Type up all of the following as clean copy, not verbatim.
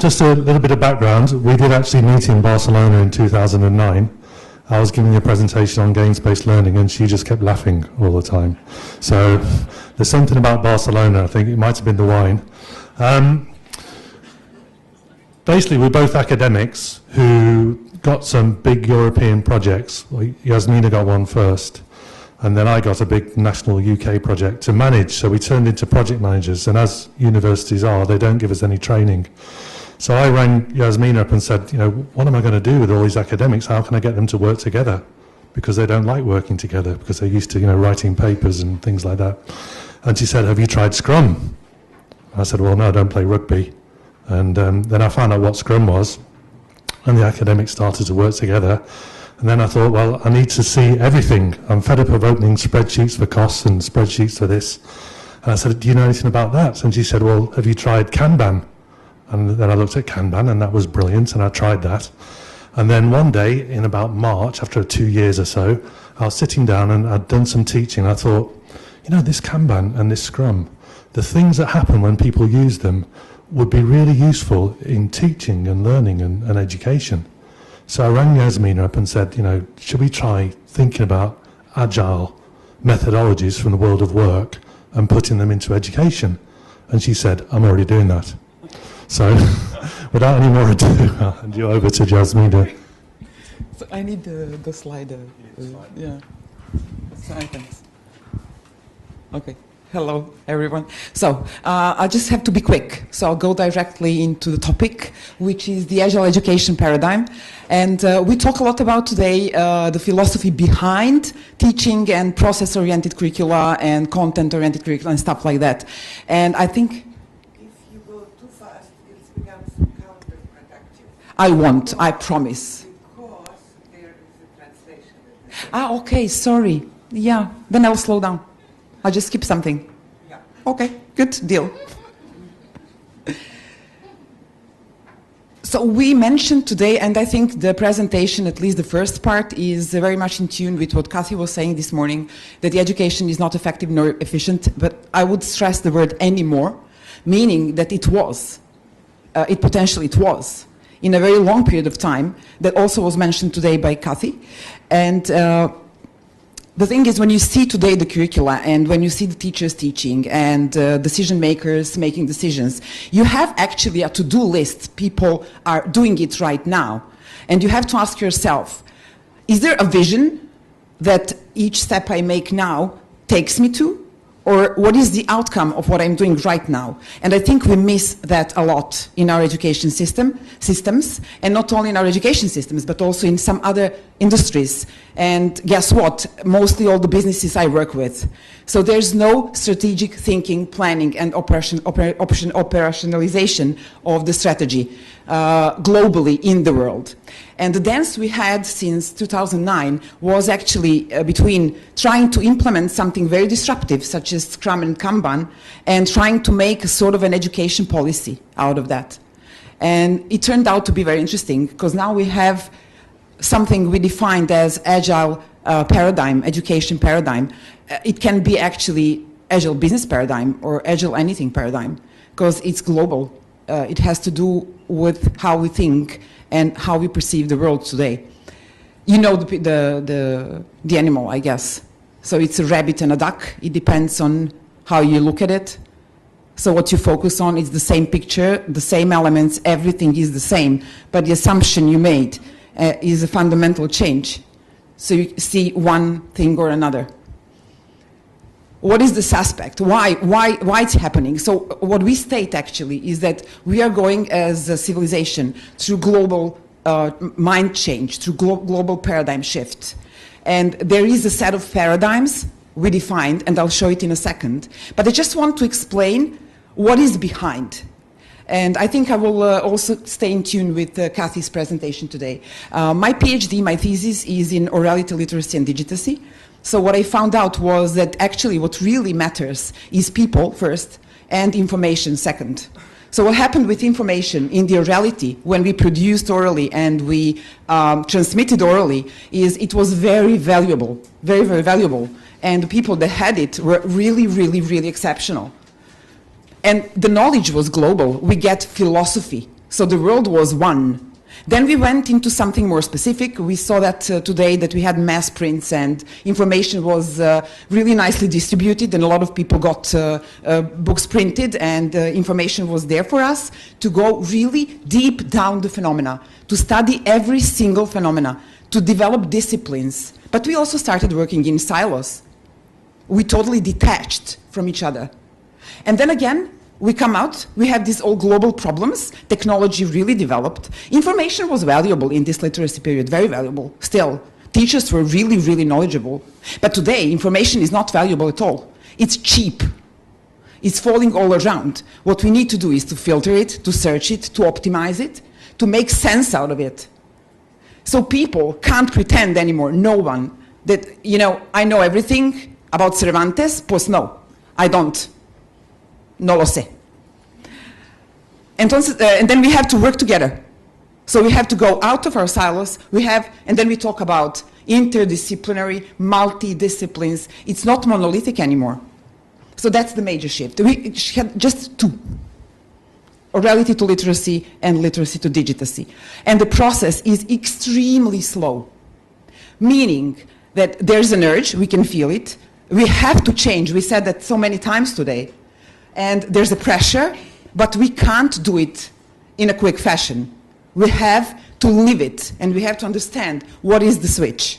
just a little bit of background. We did actually meet in Barcelona in 2009. I was giving a presentation on games-based learning and she just kept laughing all the time. So there's something about Barcelona, I think it might have been the wine. Basically, we're both academics who got some big European projects. Jasmina got one first, and then I got a big national UK project to manage. So we turned into project managers, and as universities are, they don't give us any training. So I rang Jasmina up and said, you know, what am I going to do with all these academics? How can I get them to work together? Because they don't like working together, because they're used to, you know, writing papers and things like that. And she said, have you tried SCRUM? I said, well, no, I don't play rugby. And then I found out what SCRUM was, and the academics started to work together. And then I thought, well, I need to see everything. I'm fed up of opening spreadsheets for costs and spreadsheets for this. And I said, do you know anything about that? And she said, well, have you tried Kanban? And then I looked at Kanban, and that was brilliant, and I tried that. And then one day, in about March, after 2 years or so, I was sitting down and I'd done some teaching. I thought, you know, this Kanban and this SCRUM, the things that happen when people use them would be really useful in teaching and learning and education. So I rang Jasmina up and said, you know, should we try thinking about agile methodologies from the world of work and putting them into education? And she said, I'm already doing that. So without any more ado, I'll hand you over to Jasmina. So I need the slide. Yeah. Thanks. Okay. Hello, everyone. So I just have to be quick. So I'll go directly into the topic, which is the agile education paradigm. And we talk a lot about today the philosophy behind teaching and process-oriented curricula and content-oriented curricula and stuff like that. And I think if you go too fast, it becomes counterproductive. I won't, I promise. Because there is a translation. Ah, okay, sorry. Yeah, then I'll slow down. I'll just skip something. Yeah. Okay, good deal. So we mentioned today, and I think the presentation, at least the first part, is very much in tune with what Kathy was saying this morning, that the education is not effective nor efficient, but I would stress the word anymore, meaning that it was, potentially it was, in a very long period of time, that also was mentioned today by Kathy. And the thing is, when you see today the curricula and when you see the teachers teaching and decision makers making decisions, you have actually a to-do list. People are doing it right now. And you have to ask yourself, is there a vision that each step I make now takes me to? Or what is the outcome of what I'm doing right now? And I think we miss that a lot in our education systems, and not only in our education systems, but also in some other industries. And guess what? Mostly all the businesses I work with. So there's no strategic thinking, planning, and operationalization of the strategy globally in the world. And the dance we had since 2009 was actually between trying to implement something very disruptive, such as SCRUM and Kanban, and trying to make a sort of an education policy out of that. And it turned out to be very interesting, because now we have something we defined as agile paradigm, education paradigm. It can be actually agile business paradigm or agile anything paradigm, because it's global. It has to do with how we think and how we perceive the world today. You know the animal, I guess. So it's a rabbit and a duck. It depends on how you look at it. So what you focus on is the same picture, the same elements, everything is the same, but the assumption you made is a fundamental change. So you see one thing or another. What is this aspect? Why it's happening? So what we state actually is that we are going as a civilization through global mind change, through global paradigm shift. And there is a set of paradigms we defined, and I'll show it in a second. But I just want to explain what is behind. And I think I will also stay in tune with Kathy's presentation today. My PhD, my thesis, is in orality, literacy, and digitacy. So what I found out was that actually what really matters is people first and information second. So what happened with information in the orality when we produced orally and we transmitted orally is it was very valuable, very, very valuable. And the people that had it were really, really, really exceptional. And the knowledge was global. We get philosophy. So the world was one. Then we went into something more specific. We saw that today that we had mass prints and information was really nicely distributed, and a lot of people got books printed, and information was there for us to go really deep down the phenomena, to study every single phenomena, to develop disciplines. But we also started working in silos. We totally detached from each other. And then again, we come out, we have these all global problems, technology really developed. Information was valuable in this literacy period, very valuable still. Teachers were really, really knowledgeable. But today, information is not valuable at all. It's cheap. It's falling all around. What we need to do is to filter it, to search it, to optimize it, to make sense out of it. So people can't pretend anymore, no one, that, you know, I know everything about Cervantes, pues no, I don't. No lo sé. Entonces, and then we have to work together. So we have to go out of our silos. And then we talk about interdisciplinary, multi-disciplines. It's not monolithic anymore. So that's the major shift. We had just two: orality to literacy and literacy to digitacy. And the process is extremely slow, meaning that there's an urge, we can feel it. We have to change. We said that so many times today. And there's a pressure, but we can't do it in a quick fashion. We have to live it, and we have to understand what is the switch.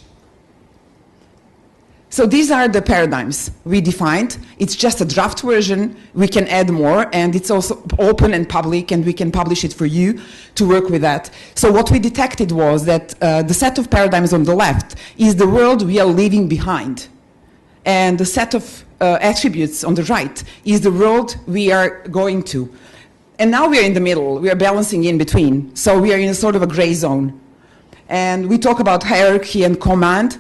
So these are the paradigms we defined. It's just a draft version. We can add more, and it's also open and public, and we can publish it for you to work with that. So what we detected was that the set of paradigms on the left is the world we are leaving behind. And the set of attributes on the right is the world we are going to. And now we are in the middle. We are balancing in between. So we are in a sort of a gray zone. And we talk about hierarchy and command.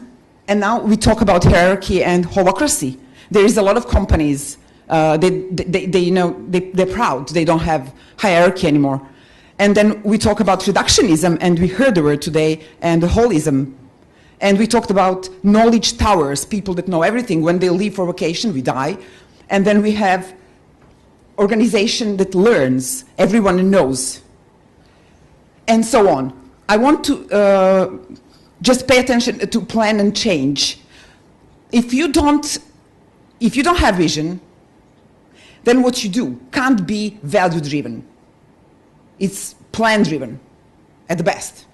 And now we talk about hierarchy and holacracy. There is a lot of companies, they're proud. They don't have hierarchy anymore. And then we talk about reductionism, and we heard the word today, and the holism. And we talked about knowledge towers, people that know everything. When they leave for vacation, we die. And then we have organization that learns, everyone knows, and so on. I want to just pay attention to plan and change. If you don't have vision, then what you do can't be value-driven. It's plan-driven at the best.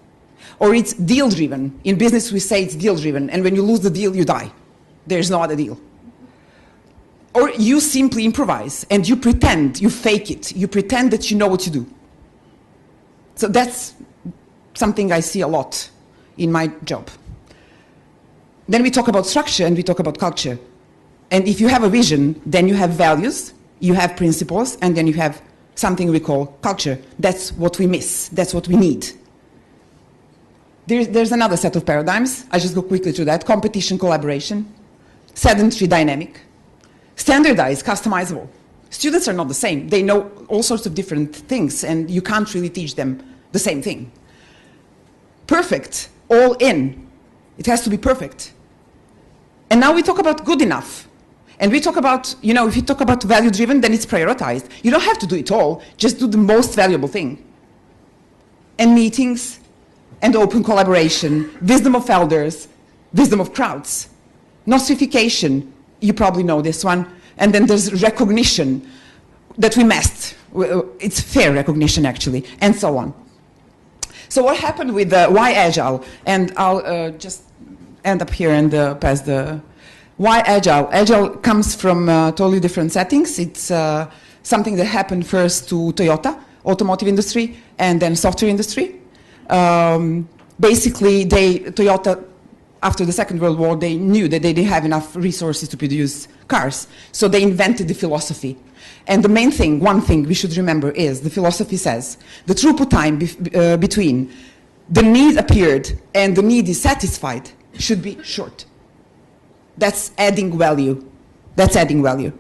Or it's deal-driven. In business, we say it's deal-driven, and when you lose the deal, you die. There's no other deal. Or you simply improvise, and you pretend, you fake it. You pretend that you know what you do. So that's something I see a lot in my job. Then we talk about structure, and we talk about culture. And if you have a vision, then you have values, you have principles, and then you have something we call culture. That's what we miss. That's what we need. There's another set of paradigms. I just go quickly through that. Competition, collaboration, sedentary, dynamic, standardized, customizable. Students are not the same. They know all sorts of different things, and you can't really teach them the same thing. Perfect, all in. It has to be perfect. And now we talk about good enough. And we talk about, if you talk about value-driven, then it's prioritized. You don't have to do it all. Just do the most valuable thing. And meetings, and open collaboration, wisdom of elders, wisdom of crowds. Notification, you probably know this one. And then there's recognition that we messed. It's fair recognition, actually, and so on. So what happened with why Agile? And I'll just end up here and pass the... Why Agile? Agile comes from totally different settings. It's something that happened first to Toyota, automotive industry, and then software industry. Basically, Toyota, after the Second World War, they knew that they didn't have enough resources to produce cars. So they invented the philosophy. And the main thing, one thing we should remember is, the philosophy says, the throughput time between the need appeared and the need is satisfied should be short. That's adding value. That's adding value.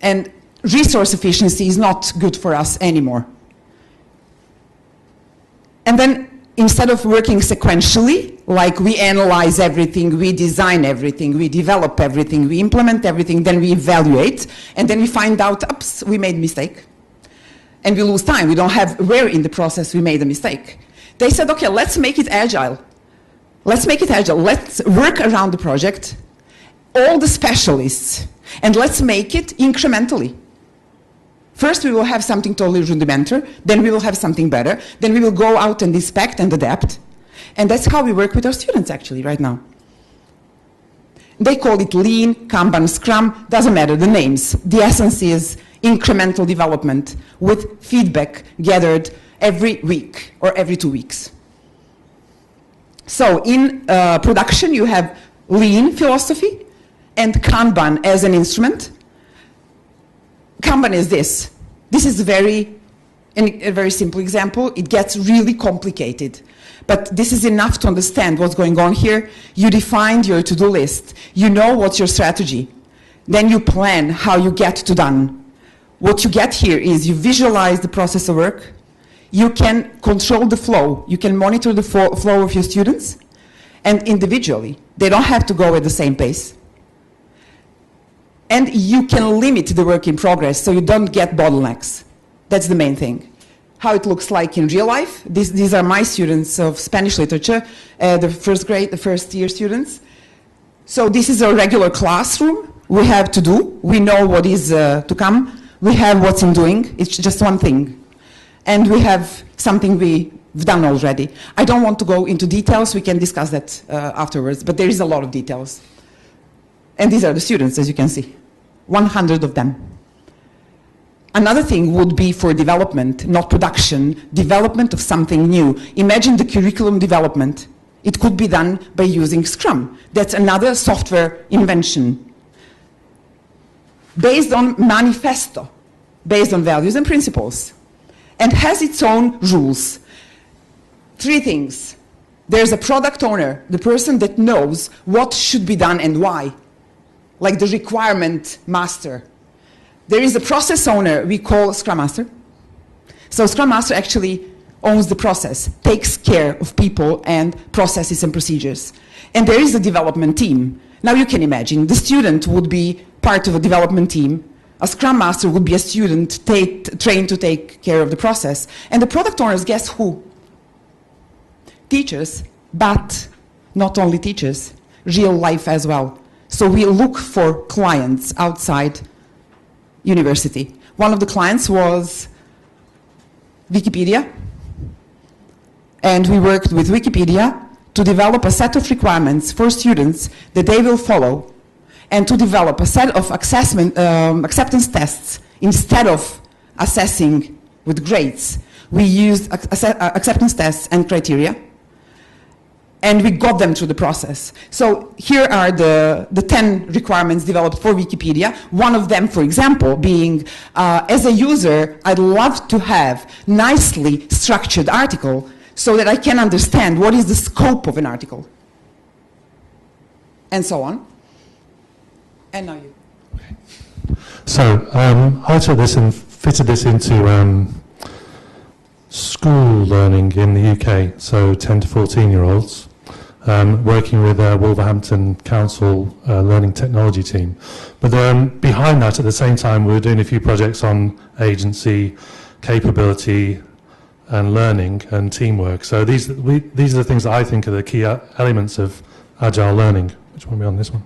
And resource efficiency is not good for us anymore. And then, instead of working sequentially, like we analyze everything, we design everything, we develop everything, we implement everything, then we evaluate, and then we find out, oops, we made a mistake. and we lose time. We don't have where in the process we made a mistake. They said, okay, let's make it agile. Let's make it agile. Let's work around the project, all the specialists, and let's make it incrementally. First, we will have something totally rudimentary, then we will have something better, then we will go out and inspect and adapt. And that's how we work with our students, actually, right now. They call it Lean, Kanban, Scrum, doesn't matter, the names. The essence is incremental development with feedback gathered every week or every 2 weeks. So in production, you have Lean philosophy and Kanban as an instrument. Kanban is this. This is a very simple example. It gets really complicated. But this is enough to understand what's going on here. You defined your to-do list. You know what's your strategy. Then you plan how you get to done. What you get here is you visualize the process of work. You can control the flow. You can monitor the flow of your students. And individually, they don't have to go at the same pace. And you can limit the work in progress so you don't get bottlenecks. That's the main thing. How it looks like in real life. These are my students of Spanish literature, the first grade, the first year students. So this is a regular classroom. We have to do. We know what is to come. We have what's in doing. It's just one thing. And we have something we've done already. I don't want to go into details. We can discuss that afterwards. But there is a lot of details. And these are the students, as you can see. 100 of them. Another thing would be for development, not production, development of something new. Imagine the curriculum development. It could be done by using Scrum. That's another software invention. Based on manifesto, based on values and principles, and has its own rules. 3 things. There's a product owner, the person that knows what should be done and why, like the requirement master. There is a process owner we call Scrum Master. So Scrum Master actually owns the process, takes care of people and processes and procedures. And there is a development team. Now you can imagine, the student would be part of a development team. A Scrum Master would be a student trained to take care of the process. And the product owners, guess who? Teachers, but not only teachers, real life as well. So we look for clients outside university. One of the clients was Wikipedia, and we worked with Wikipedia to develop a set of requirements for students that they will follow, and to develop a set of acceptance tests. Instead of assessing with grades, we used acceptance tests and criteria, and we got them through the process. So here are the 10 requirements developed for Wikipedia. One of them, for example, being, as a user, I'd love to have nicely structured article so that I can understand what is the scope of an article. And so on. And now you. So I took this and fitted this into school learning in the UK, so 10 to 14-year-olds. Working with Wolverhampton Council Learning Technology team. But behind that, at the same time, we were doing a few projects on agency, capability, and learning and teamwork. So these are the things that I think are the key elements of agile learning. Which one are we on, this one?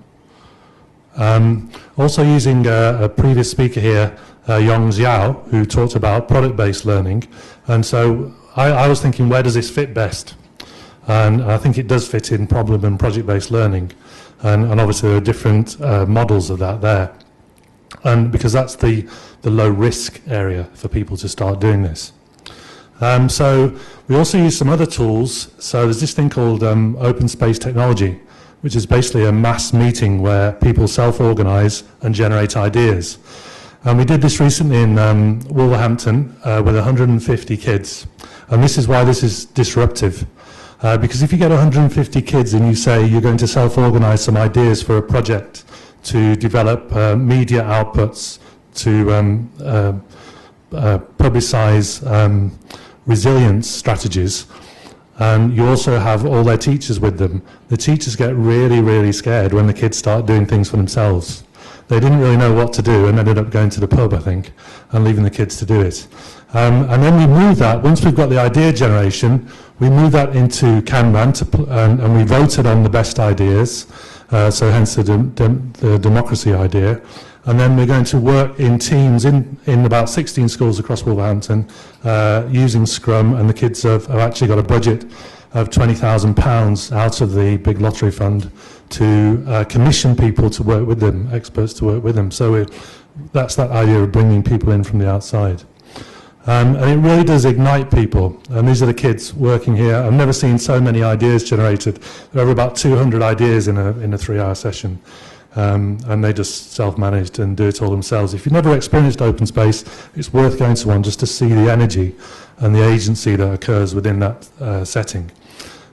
Also using a previous speaker here, Yong Xiao, who talked about product-based learning. And so I was thinking, where does this fit best? And I think it does fit in problem and project-based learning. And obviously there are different models of that there. And because that's the low-risk area for people to start doing this. So we also use some other tools. So there's this thing called open space technology, which is basically a mass meeting where people self-organize and generate ideas. And we did this recently in Wolverhampton with 150 kids. And this is why this is disruptive. Because if you get 150 kids and you say you're going to self-organize some ideas for a project to develop media outputs, to publicize resilience strategies, and you also have all their teachers with them, the teachers get really, really scared when the kids start doing things for themselves. they didn't really know what to do and ended up going to the pub, I think, and leaving the kids to do it. And then we moved that, once we've got the idea generation, we moved that into Kanban and we voted on the best ideas, so hence the democracy idea. And then we're going to work in teams in about 16 schools across Wolverhampton using Scrum, and the kids have actually got a budget of £20,000 out of the big lottery fund to commission people to work with them, experts to work with them. So that's that idea of bringing people in from the outside. And it really does ignite people. And these are the kids working here. I've never seen so many ideas generated. There are about 200 ideas in a 3-hour session. And they just self-managed and do it all themselves. If you've never experienced open space, it's worth going to one just to see the energy and the agency that occurs within that setting.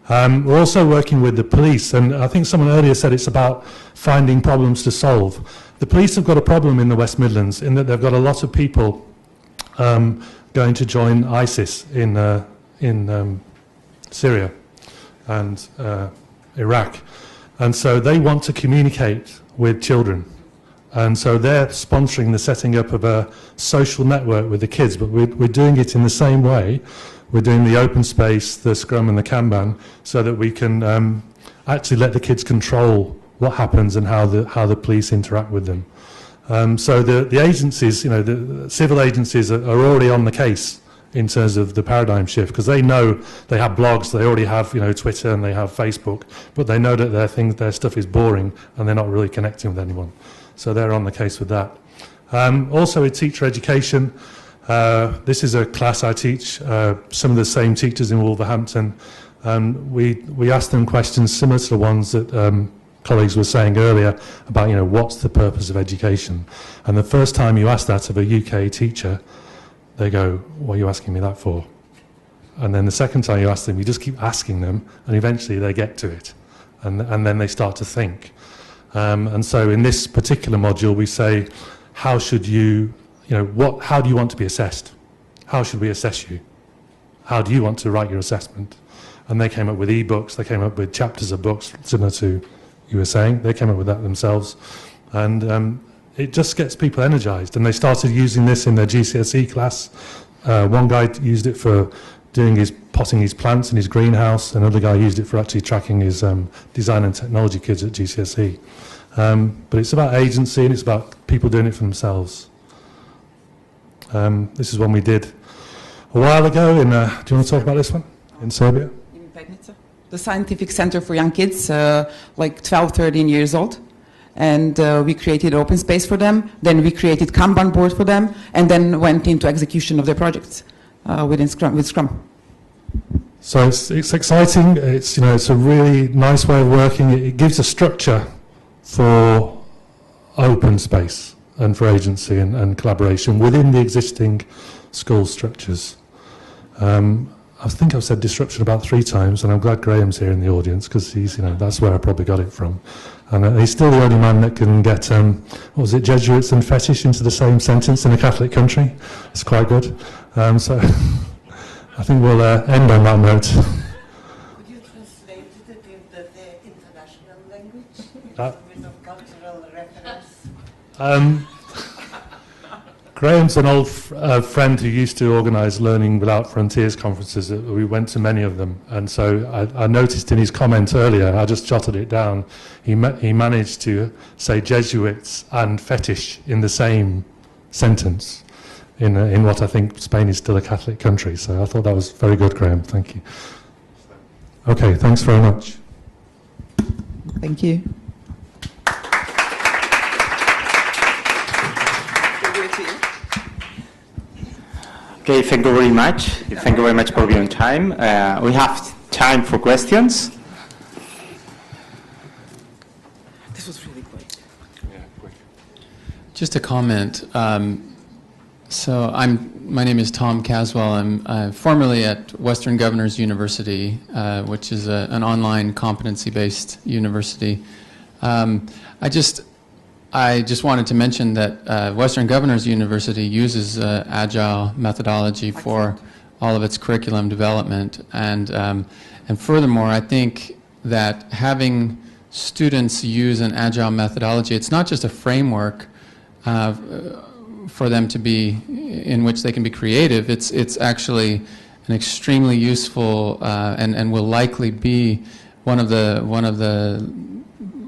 We're also working with the police, and I think someone earlier said it's about finding problems to solve. The police have got a problem in the West Midlands in that they've got a lot of people going to join ISIS in Syria and Iraq. And so they want to communicate with children. And so they're sponsoring the setting up of a social network with the kids, but we're doing it in the same way. We're doing the open space, the Scrum and the Kanban, so that we can actually let the kids control what happens and how the police interact with them. So the agencies, the civil agencies are already on the case in terms of the paradigm shift, because they know they have blogs, they already have Twitter and they have Facebook, but they know that their stuff is boring and they're not really connecting with anyone. So they're on the case with that. Also with teacher education, this is a class I teach, some of the same teachers in Wolverhampton. We ask them questions similar to the ones that colleagues were saying earlier about, what's the purpose of education? And the first time you ask that of a UK teacher, they go, what are you asking me that for? And then the second time you ask them, you just keep asking them, and eventually they get to it. And then they start to think. And so in this particular module, we say, how should you, how do you want to be assessed? How should we assess you? How do you want to write your assessment? And they came up with e-books, they came up with chapters of books, similar to you were saying. They came up with that themselves. And it just gets people energized. And they started using this in their GCSE class. One guy used it for potting his plants in his greenhouse. Another guy used it for actually tracking his design and technology kids at GCSE. But it's about agency and it's about people doing it for themselves. This is one we did a while ago. Do you want to talk about this one? In Serbia? In Petnica. The Scientific Center for Young Kids, like 12, 13 years old. And we created open space for them. Then we created Kanban board for them, and then went into execution of their projects with Scrum. So it's exciting. It's a really nice way of working. It gives a structure for open space and for agency and collaboration within the existing school structures. I think I've said disruption about 3 times, and I'm glad Graham's here in the audience because he's, that's where I probably got it from. And he's still the only man that can get, Jesuits and fetish into the same sentence in a Catholic country. It's quite good. So I think we'll end on that note. Could you translate it into the international language with a cultural reference? Graham's an old friend who used to organise Learning Without Frontiers conferences. We went to many of them, and so I noticed in his comment earlier, I just jotted it down, he managed to say Jesuits and fetish in the same sentence in what I think Spain is still a Catholic country. So I thought that was very good, Graham. Thank you. Okay, thanks very much. Thank you. Okay, thank you very much. Thank you very much for your time. We have time for questions. This was really quick. Yeah, quick. Just a comment. My name is Tom Caswell. I'm formerly at Western Governors University, which is an online competency-based university. I just wanted to mention that Western Governors University uses agile methodology for all of its curriculum development, and furthermore, I think that having students use an agile methodology, it's not just a framework for them to be, in which they can be creative. It's actually an extremely useful and will likely be one of the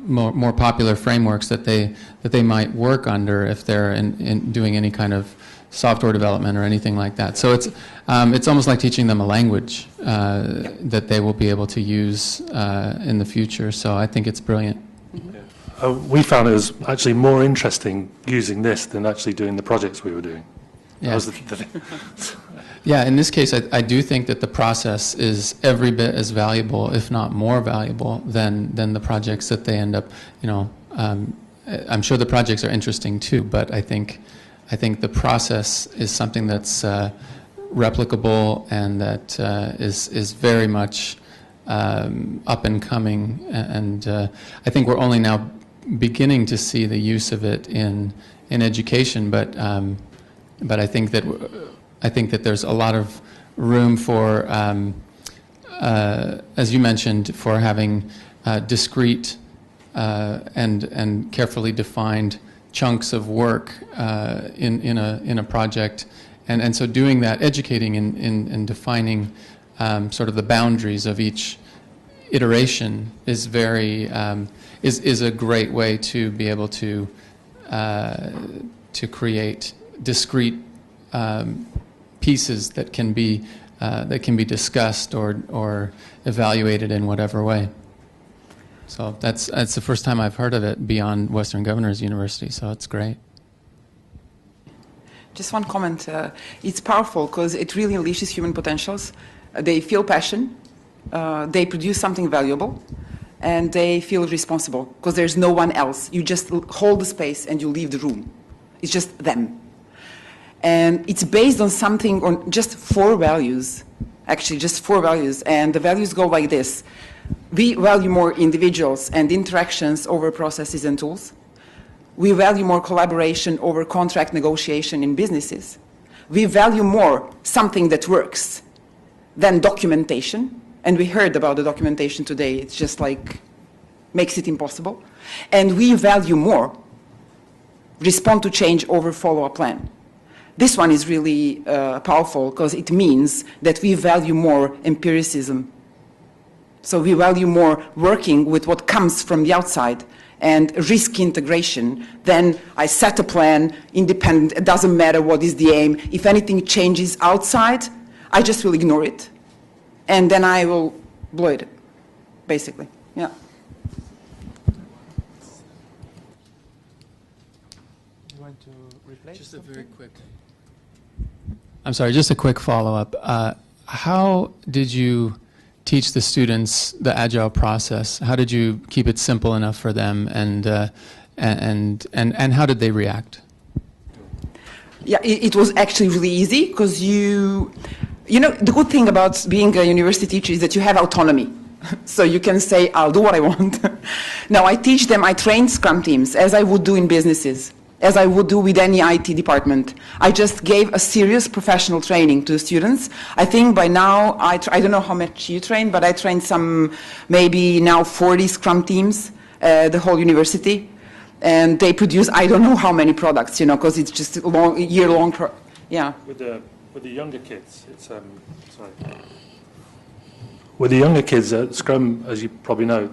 more popular frameworks that they might work under if they're in doing any kind of software development or anything like that. So it's almost like teaching them a language that they will be able to use in the future. So I think it's brilliant. We found it was actually more interesting using this than actually doing the projects we were doing. Yeah. That was the thing. Yeah, in this case, I do think that the process is every bit as valuable, if not more valuable, than the projects that they end up, I'm sure the projects are interesting too, but I think the process is something that's replicable and that is very much up and coming, and I think we're only now beginning to see the use of it in education, but I think that there's a lot of room for, as you mentioned, for having discrete and carefully defined chunks of work in a project, and so doing that, educating and defining sort of the boundaries of each iteration is is a great way to be able to create discrete pieces that can be discussed or evaluated in whatever way. So that's the first time I've heard of it beyond Western Governors University, so it's great. Just one comment. It's powerful because it really unleashes human potentials. They feel passion, they produce something valuable, and they feel responsible because there's no one else. You just hold the space and you leave the room. It's just them. And it's based on something, on just 4 values, actually just 4 values, and the values go like this. We value more individuals and interactions over processes and tools. We value more collaboration over contract negotiation in businesses. We value more something that works than documentation, and we heard about the documentation today. It's just like, makes it impossible. And we value more respond to change over follow a plan. This one is really powerful because it means that we value more empiricism. So we value more working with what comes from the outside and risk integration. Then I set a plan, independent, it doesn't matter what is the aim. If anything changes outside, I just will ignore it. And then I will blow it, basically, yeah. You want to replace? Just a very quick. I'm sorry, just a quick follow-up. How did you teach the students the agile process? How did you keep it simple enough for them, and how did they react? Yeah, it was actually really easy because you know, the good thing about being a university teacher is that you have autonomy. So you can say, I'll do what I want. Now I teach them, I train Scrum teams as I would do in businesses, as I would do with any IT department. I just gave a serious professional training to the students. I think by now, I don't know how much you train, but I trained some, maybe now 40 Scrum teams, the whole university. And they produce, I don't know how many products, you know, because it's just a year-long, yeah. With the younger kids, it's, sorry. With the younger kids, Scrum, as you probably know,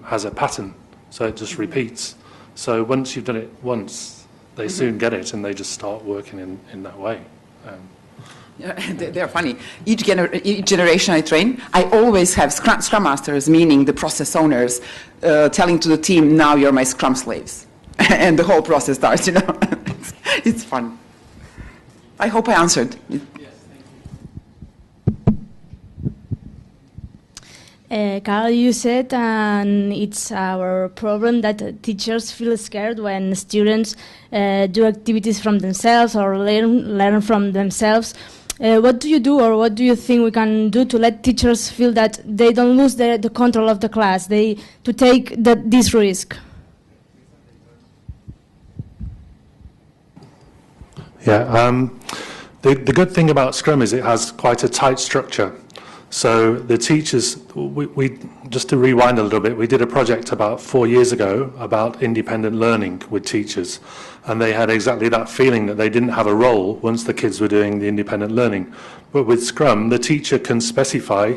has a pattern, so it just repeats. So once you've done it once, they soon get it, and they just start working in that way. Yeah, they're funny. Each generation I train, I always have Scrum Masters, meaning the process owners, telling to the team, now you're my Scrum slaves. And the whole process starts, you know. It's fun. I hope I answered. Yes, thank you. Karl, you said it's our problem that teachers feel scared when students do activities from themselves or learn from themselves. What do you do, or what do you think we can do to let teachers feel that they don't lose the control of the class, to take this risk? Yeah, the good thing about Scrum is it has quite a tight structure. So the teachers, we just to rewind a little bit, we did a project about 4 years ago about independent learning with teachers, and they had exactly that feeling that they didn't have a role once the kids were doing the independent learning. But with Scrum, the teacher can specify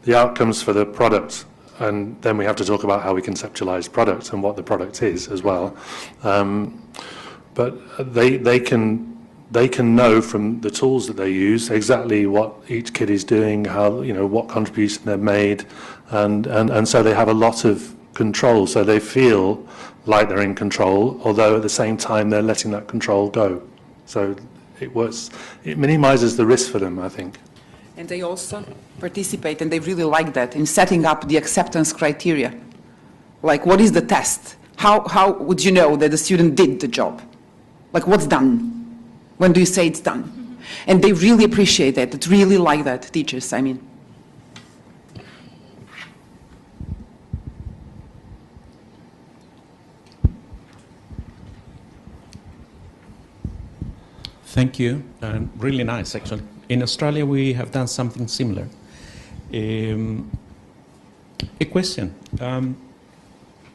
the outcomes for the product, and then we have to talk about how we conceptualize product and what the product is as well. But they can know from the tools that they use exactly what each kid is doing, how, you know, what contribution they've made, and so they have a lot of control. So they feel like they're in control, although at the same time they're letting that control go. So it minimizes the risk for them, I think. And they also participate, and they really like that, in setting up the acceptance criteria. Like, what is the test? How would you know that the student did the job? Like, what's done? When do you say it's done? And they really appreciate that. They really like that, teachers, I mean. Thank you. Really nice, actually. In Australia, we have done something similar. A question.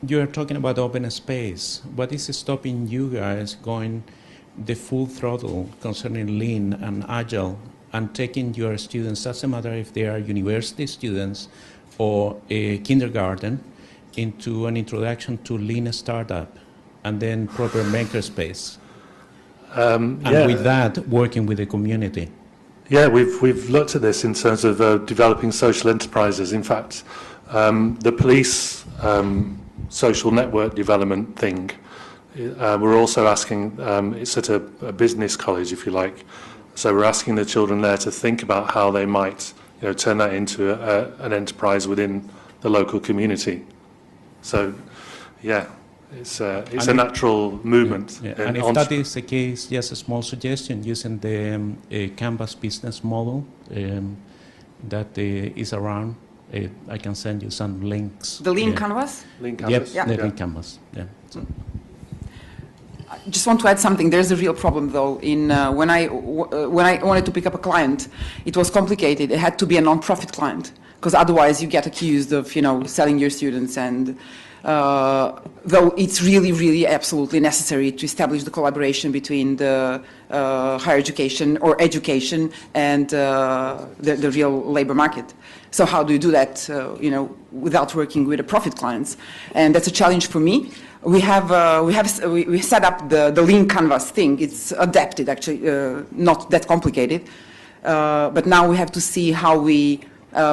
You are talking about open space. What is stopping you guys going the full throttle concerning lean and agile and taking your students, doesn't matter if they are university students or a kindergarten, into an introduction to lean startup and then proper makerspace? And with that, working with the community. Yeah, we've looked at this in terms of developing social enterprises. In fact, the police social network development thing, we're also asking, it's at a business college, if you like, so we're asking the children there to think about how they might, you know, turn that into an enterprise within the local community. So, yeah. It's a natural movement. Yeah. And if that is the case, just a small suggestion, using the Canvas business model that is around. I can send you some links. The Lean Canvas? Lean Canvas. Yep, the Lean Canvas. Yeah. So. I just want to add something. There's a real problem, though. In when I wanted to pick up a client, it was complicated. It had to be a non-profit client, because otherwise you get accused of, you know, selling your students. And though it's really, really absolutely necessary to establish the collaboration between the higher education or education and the real labor market. So how do you do that, you know, without working with the profit clients? And that's a challenge for me. We set up the Lean Canvas thing. It's adapted, actually, not that complicated. But now we have to see how we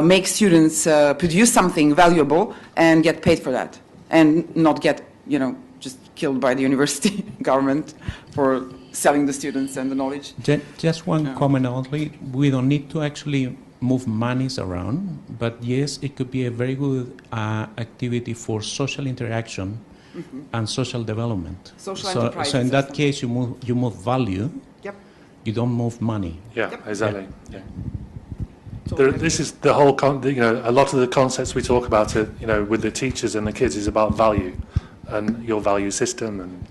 make students produce something valuable and get paid for that, and not get, you know, just killed by the university government for selling the students and the knowledge. Just one comment only. We don't need to actually move monies around, but yes, it could be a very good activity for social interaction and social development. Social so in that case, you move value. Yep. You don't move money. Yeah, yep. Exactly. Yeah. This is the whole, you know, a lot of the concepts we talk about, it, you know, with the teachers and the kids is about value and your value system. And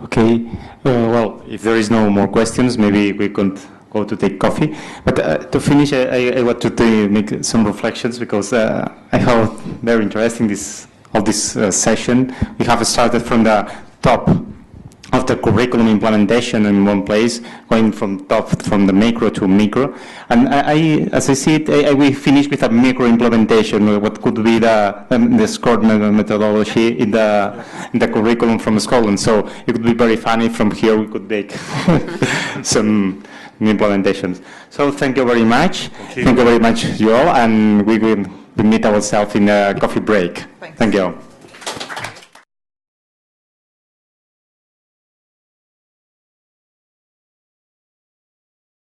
okay, well, if there is no more questions, maybe we could go to take coffee. But to finish, I want to make some reflections, because I found very interesting this session. We have started from the top of the curriculum implementation in one place, going from the macro to micro. And as I see it, we finish with a micro implementation, what could be the SCRUM methodology in the curriculum from Scotland. So it would be very funny from here we could make some implementations. So thank you very much. Thank you very much, you all, and we will meet ourselves in a coffee break. Thanks. Thank you.